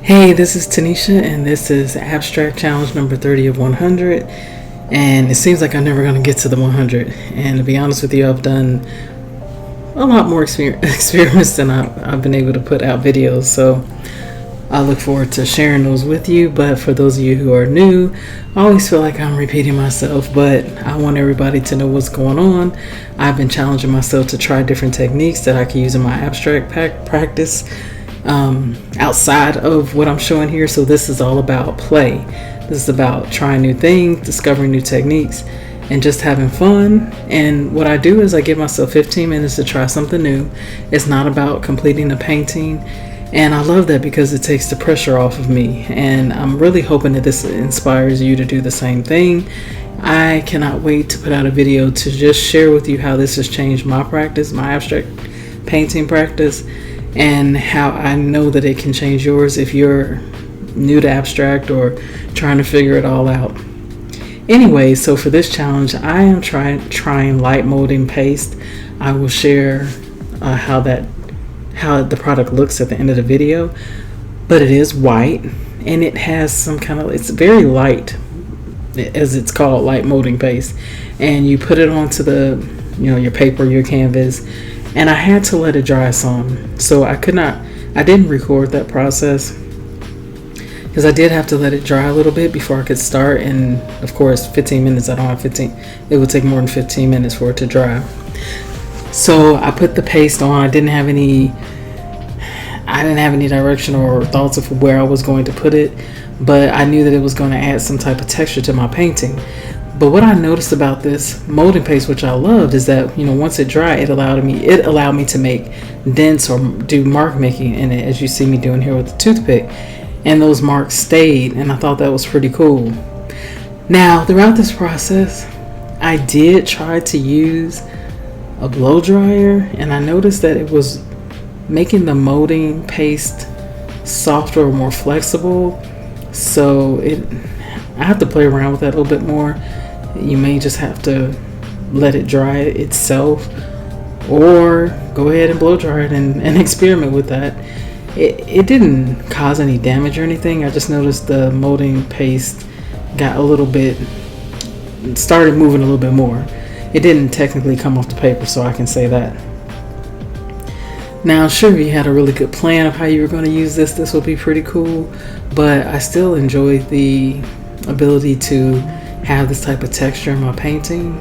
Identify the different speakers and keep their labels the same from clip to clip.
Speaker 1: Hey, this is Tanisha, and this is Abstract Challenge number 30 of 100. And it seems like I'm never going to get to the 100. And to be honest with you, I've done a lot more experiments than I've been able to put out videos. So I look forward to sharing those with you. But for those of you who are new, I always feel like I'm repeating myself, but I want everybody to know what's going on. I've been challenging myself to try different techniques that I can use in my abstract practice. Outside of what I'm showing here. So this is all about play. This is about trying new things, discovering new techniques, and just having fun. And what I do is I give myself 15 minutes to try something new. It's not about completing a painting, and I love that because it takes the pressure off of me. And I'm really hoping that this inspires you to do the same thing. I cannot wait to put out a video to just share with you how this has changed my practice, my abstract painting practice, and how I know that it can change yours if you're new to abstract or trying to figure it all out. Anyway, so for this challenge, I am trying light molding paste. I will share how the product looks at the end of the video, but it is white and it has some kind of, it's very light, as it's called, light molding paste, and you put it onto the, your paper, your canvas. And I had to let it dry some. So I didn't record that process because I did have to let it dry a little bit before I could start. And of course, 15 minutes, I don't have 15. It would take more than 15 minutes for it to dry. So I put the paste on. I didn't have any direction or thoughts of where I was going to put it, but I knew that it was going to add some type of texture to my painting. But what I noticed about this molding paste, which I loved, is that once it dried, it allowed me to make dents or do mark making in it, as you see me doing here with the toothpick, and those marks stayed, and I thought that was pretty cool. Now, throughout this process, I did try to use a blow dryer, and I noticed that it was making the molding paste softer or more flexible. So I have to play around with that a little bit more. You may just have to let it dry itself, or go ahead and blow dry it and experiment with that. It didn't cause any damage or anything. I just noticed the molding paste got started moving a little bit more. It didn't technically come off the paper, so I can say that. Now, sure, if you had a really good plan of how you were going to use this would be pretty cool, but I still enjoyed the ability to have this type of texture in my painting.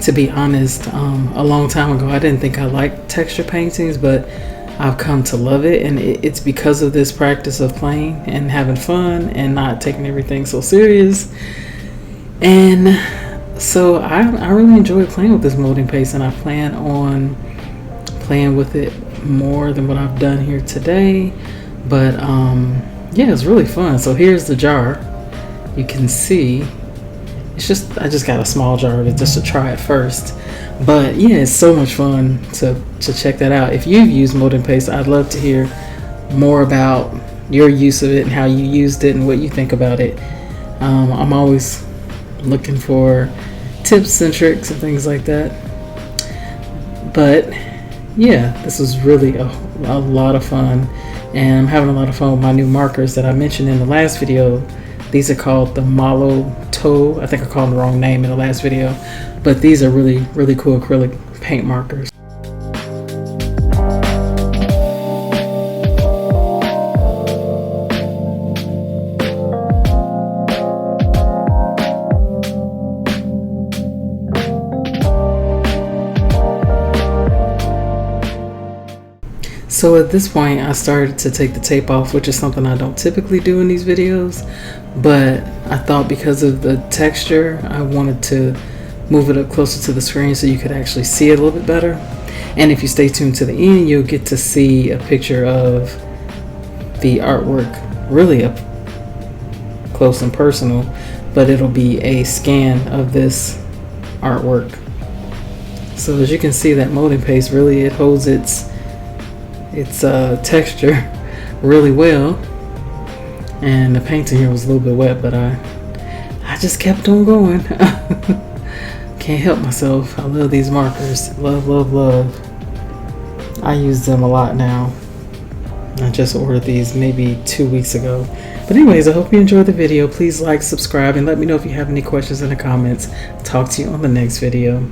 Speaker 1: To be honest, a long time ago, I didn't think I liked texture paintings, but I've come to love it, and it's because of this practice of playing and having fun and not taking everything so serious. And so I really enjoy playing with this molding paste, and I plan on playing with it more than what I've done here today. But yeah, it's really fun. So here's the jar. You can see I just got a small jar of it just to try it first. But yeah, it's so much fun to check that out. If you've used molding paste, I'd love to hear more about your use of it and how you used it and what you think about it. I'm always looking for tips and tricks and things like that. But yeah, this was really a lot of fun, and I'm having a lot of fun with my new markers that I mentioned in the last video. These are called the Malo Toe. I think I called them the wrong name in the last video, but these are really, really cool acrylic paint markers. So at this point, I started to take the tape off, which is something I don't typically do in these videos, but I thought because of the texture, I wanted to move it up closer to the screen so you could actually see it a little bit better. And if you stay tuned to the end, you'll get to see a picture of the artwork really up close and personal, but it'll be a scan of this artwork. So as you can see, that molding paste really, it holds its texture really well, and the painting here was a little bit wet, but I just kept on going. Can't help myself. I love these markers. Love. I use them a lot now. I just ordered these maybe 2 weeks ago. But anyways, I hope you enjoyed the video. Please like, subscribe, and let me know if you have any questions in the comments. Talk to you on the next video.